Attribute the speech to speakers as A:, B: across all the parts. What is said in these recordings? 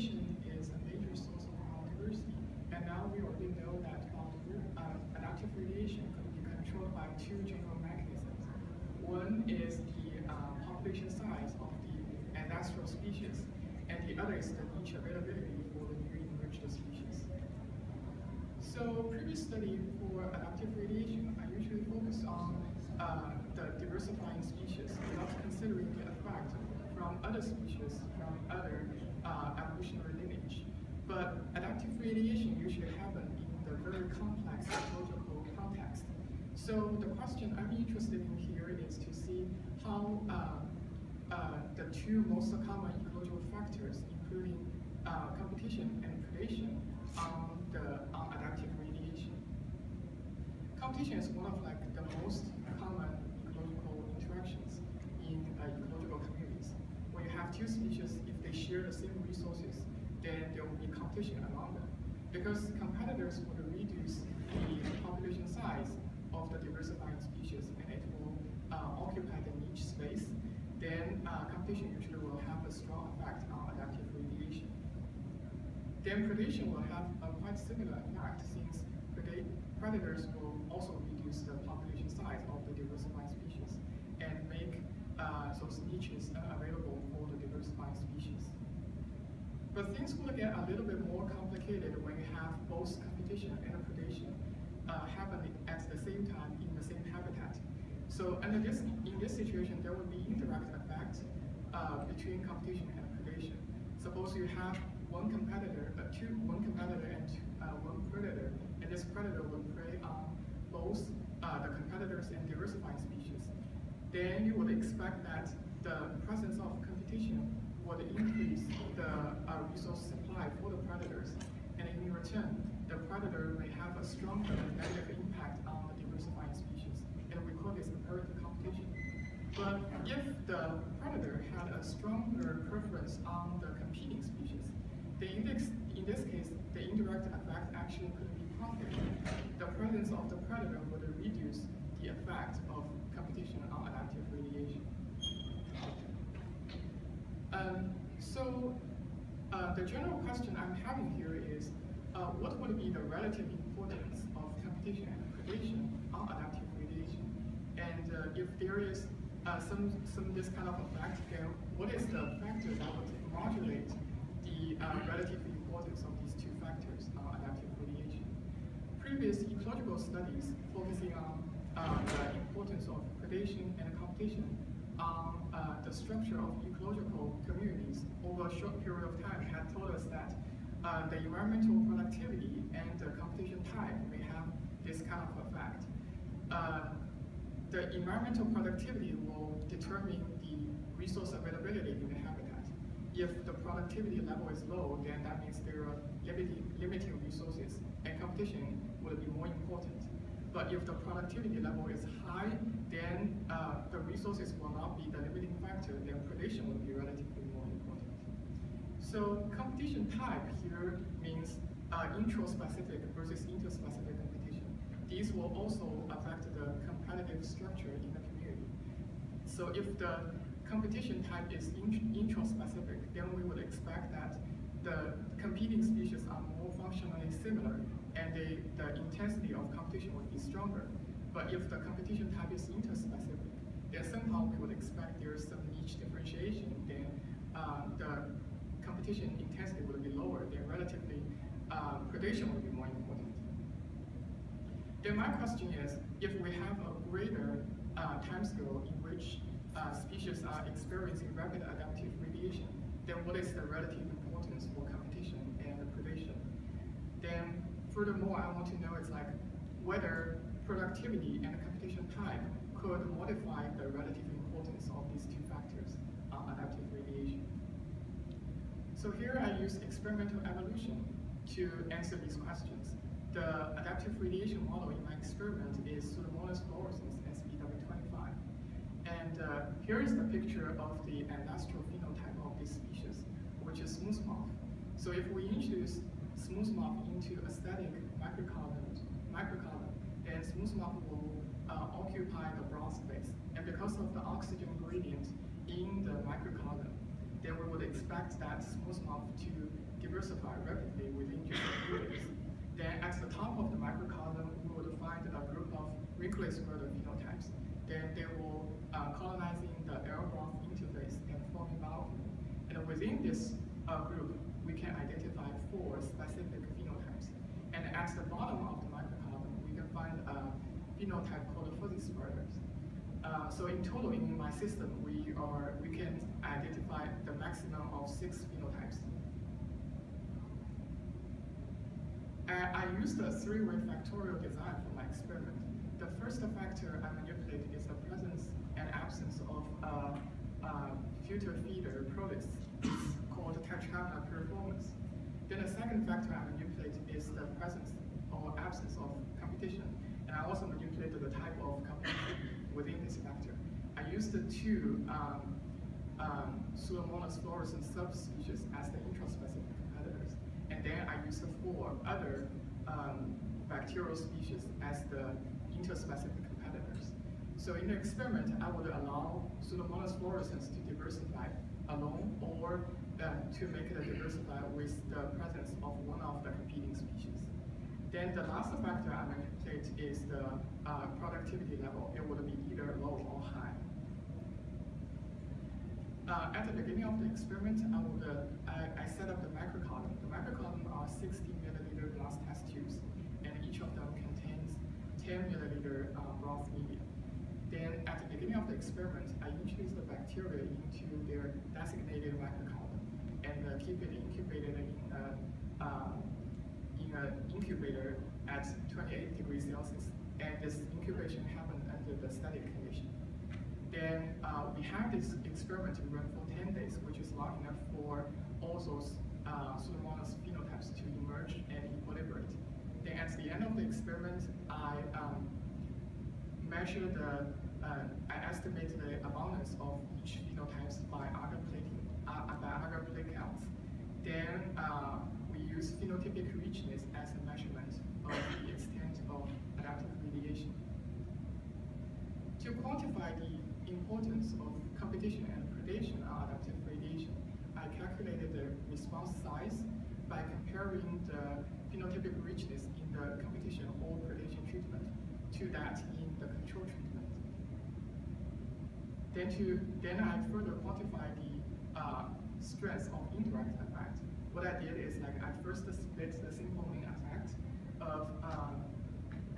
A: competition is a major source of biodiversity, and now we already know that adaptive radiation could be controlled by two general mechanisms. One is the population size of the ancestral species, and the other is the niche availability for the new emerged species. So previous study for adaptive radiation, I usually focus on the diversifying species without considering the effect from other species, from other evolutionary lineage. But adaptive radiation usually happens in the very complex ecological context. So the question I'm interested in here is to see how the two most common ecological factors, including competition and predation, on adaptive radiation. Competition is one of the most common ecological interactions in ecological communities. When you have two species, if they share the same resources, then there will be competition among them. Because competitors would reduce the population size of the diversifying species, and it will occupy the niche space, then competition usually will have a strong effect on adaptive radiation. Then predation will have a quite similar effect, since predators will also reduce the population size of the diversifying species and make those niches unavailable for the diversifying species. But things will get a little bit more complicated when you have both competition and predation happening at the same time in the same habitat. So in this situation, there will be indirect effect between competition and predation. Suppose you have one competitor and one predator, and this predator will prey on both the competitors and diversifying species. Then you would expect that the presence of competition would increase the resource supply for the predators, and in return, the predator may have a stronger negative impact on the diversifying species, and we call this empirical competition. But if the predator had a stronger preference on the competing species, then in this case, the indirect effect actually could be positive. The presence of the predator would reduce the effect of competition on adaptive radiation. The general question I'm having here is, what would be the relative importance of competition and predation on adaptive radiation? And if there is this kind of effect, then what is the factor that would modulate the relative importance of these two factors on adaptive radiation? Previous ecological studies focusing on the importance of predation and competition on the structure of ecological communities over a short period of time had told us that the environmental productivity and the competition type may have this kind of effect. The environmental productivity will determine the resource availability in the habitat. If the productivity level is low, then that means there are limited resources, and competition will be more important. But if the productivity level is high, then the resources will not be the limiting factor, then predation will be relatively more important. So competition type here means intraspecific versus interspecific competition. These will also affect the competitive structure in the community. So if the competition type is intraspecific, then we would expect that the competing species are more functionally similar, and the intensity of competition would be stronger. But if the competition type is interspecific, then somehow we would expect there's some niche differentiation, then the competition intensity would be lower, then relatively predation would be more important. Then my question is, if we have a greater timescale in which species are experiencing rapid adaptive radiation, then what is the relative importance for competition and predation? Then furthermore, I want to know whether productivity and competition type could modify the relative importance of these two factors on adaptive radiation. So here I use experimental evolution to answer these questions. The adaptive radiation model in my experiment is Pseudomonas fluorescens, SBW25. And here is the picture of the ancestral phenotype of this species, which is smooth moth. So if we introduce smooth moth into a static microcolumn, then smooth moth will occupy the brown space. And because of the oxygen gradient in the microcolumn, then we would expect that smooth moth to diversify rapidly within just a few days. Then at the top of the microcosm, we would find a group of wrinkly spreader phenotypes. Then they will colonizing the air-graph interface and forming biofilm. And within this group, we can identify 4 specific phenotypes. And at the bottom of the microcosm, we can find a phenotype called fuzzy spreaders. So in total, in my system, we can identify the maximum of 6 phenotypes. I used a 3-way factorial design for my experiment. The first factor I manipulate is the presence and absence of filter feeder protists. It's called tetrahedral performance. Then the second factor I manipulate is the presence or absence of competition. And I also manipulated the type of competition within this factor. I used the 2 Pseudomonas fluorescens subspecies as the intraspecific competitors. And then I used the 4 other bacterial species as the interspecific competitors. So in the experiment, I would allow Pseudomonas fluorescens to diversify alone or to make it diversify with the presence of one of the competing species. Then the last factor I manipulate is the productivity level. It would be either low or high. At the beginning of the experiment, I set up the microcosm. The microcosm are 60 milliliter glass test tubes, and each of them contains 10 milliliter broth media. Then at the beginning of the experiment, I introduce the bacteria into their designated microcosm and keep it incubated in an incubator at 28 degrees Celsius. And this incubation happened under the static condition. Then we have this experiment run for 10 days, which is long enough for all those Pseudomonas phenotypes to emerge and equilibrate. Then at the end of the experiment, I measure I estimate the abundance of each phenotypes by agar plate counts. Then we use phenotypic richness as a measurement of the extent of adaptive radiation. To quantify the importance of competition and predation on adaptive radiation, I calculated the response size by comparing the phenotypic richness in the competition or predation treatment to that in the control treatment. Then I further quantify the strength of indirect effect. What I did is I first split the simple mean effect of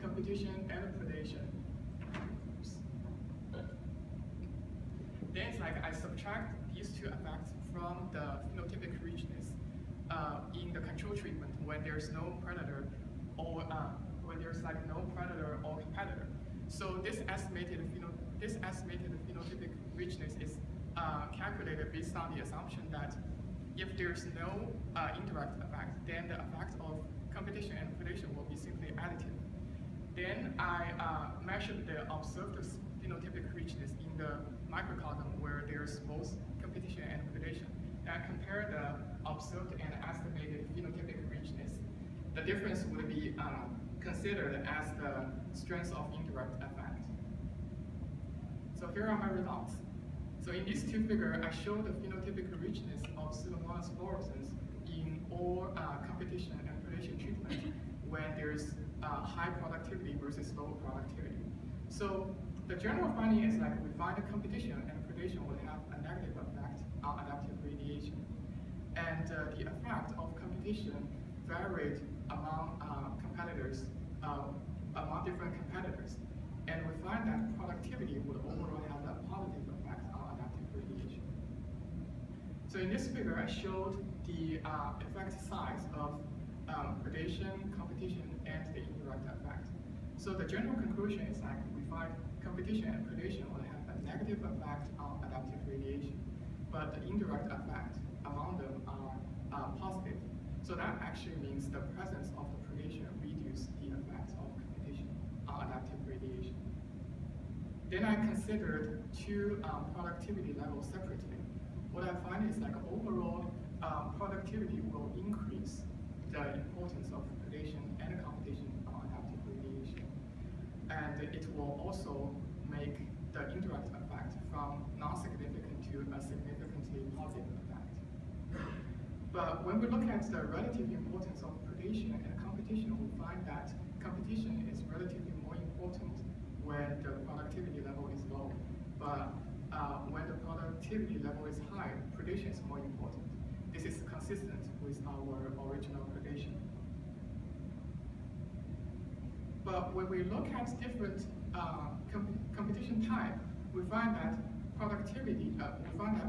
A: competition and predation. Then I subtract these 2 effects from the phenotypic richness in the control treatment when there's no predator or when there's no predator or competitor. So this estimated phenotypic richness is calculated based on the assumption that if there's no indirect effect, then the effect of competition and predation will be simply additive. Then I measured the observed phenotypic richness in the microcosm where there's both competition and predation. And I compare the observed and estimated phenotypic richness. The difference would be considered as the strength of indirect effect. So here are my results. So in these 2 figures, I show the phenotypic richness of Pseudomonas fluorescens in all competition and predation treatment when there's high productivity versus low productivity. So the general finding is we find the competition and predation would have a negative effect on adaptive radiation. And the effect of competition varied among competitors, among different competitors. And we find that productivity would overall have a positive effect on adaptive radiation. So in this figure, I showed the effect size of predation, competition, and the indirect effect. So the general conclusion is we find competition and predation will have a negative effect on adaptive radiation, but the indirect effect among them are positive. So that actually means the presence of the predation reduces the effects of competition on adaptive radiation. Then I considered 2 productivity levels separately. What I find is overall productivity will increase the importance of predation and competition on adaptive radiation. And it will also make the indirect effect from non-significant to a significantly positive effect. But when we look at the relative importance of predation and competition, we find that competition is relatively more important when the productivity level is low. But when the productivity level is high, predation is more important. This is consistent with our original predation. But when we look at different competition type, we find that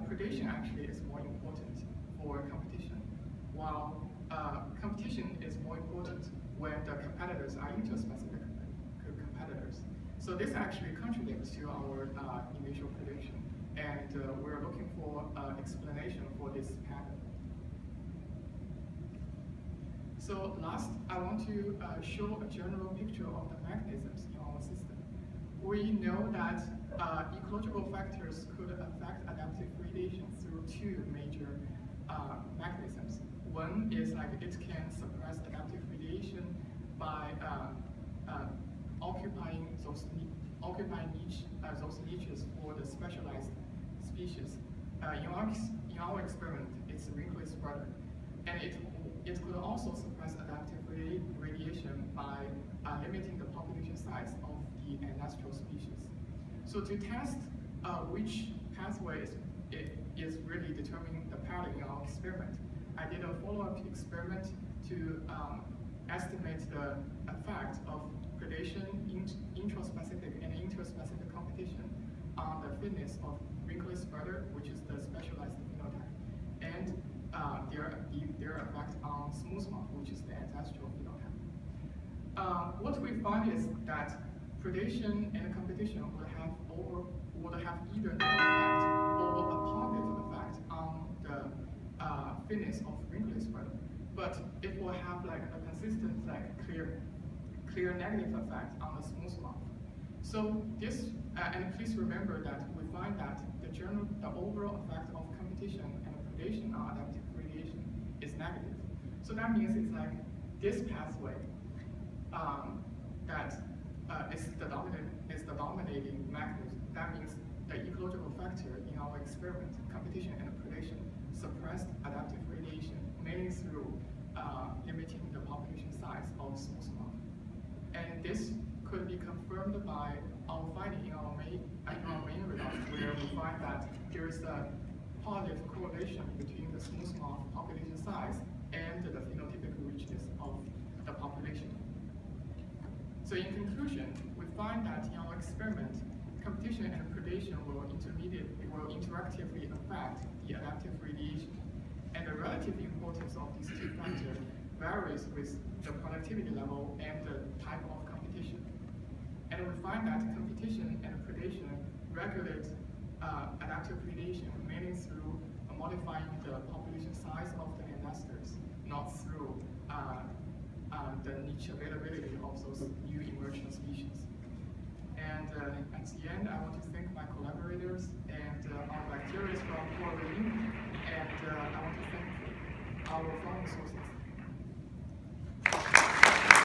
A: predation actually is more important for competition, while competition is more important when the competitors are interspecific competitors. So this actually contributes to our initial prediction, and we're looking for explanation for this pattern. So last, I want to show a general picture of the mechanisms in our system. We know that ecological factors could affect adaptive predation through two major mechanisms. One is like it can suppress adaptive predation by occupying those niches for the specialized species. In our experiment, it's a wrinkly spreader, and it could also suppress adaptive radiation by limiting the population size of the ancestral species. So to test which pathways is really determining the pattern in our experiment, I did a follow-up experiment to estimate the effect of predation, intraspecific and interspecific competition on the fitness of wrinkly spreader, which is the specialized phenotype, and their effect on smooth moth, which is the ancestral phenotype. What we find is that predation and competition would have either no effect or a positive effect on the fitness of wrinkly spreader, but it will have like a consistent, like clear negative effect on the smooth moth. So this, and please remember that we find that the overall effect of competition and predation on adaptive radiation is negative. So that means it's like this pathway that is the dominating mechanism. That means the ecological factor in our experiment, competition and predation, suppressed adaptive radiation, mainly through limiting the population size of smooth moth. And this could be confirmed by our finding in our main results, where we find that there is a positive correlation between the smooth moth population size and the phenotypic richness of the population. So in conclusion, we find that in our experiment, competition and predation will interactively affect the adaptive radiation, and the relative importance of these two factors varies with the productivity level and the type of competition. And we find that competition and predation regulate adaptive radiation mainly through modifying the population size of the ancestors, not through the niche availability of those new emerging species. And at the end, I want to thank my collaborators and our bacteria from Puerto Rico, and I want to thank our funding sources.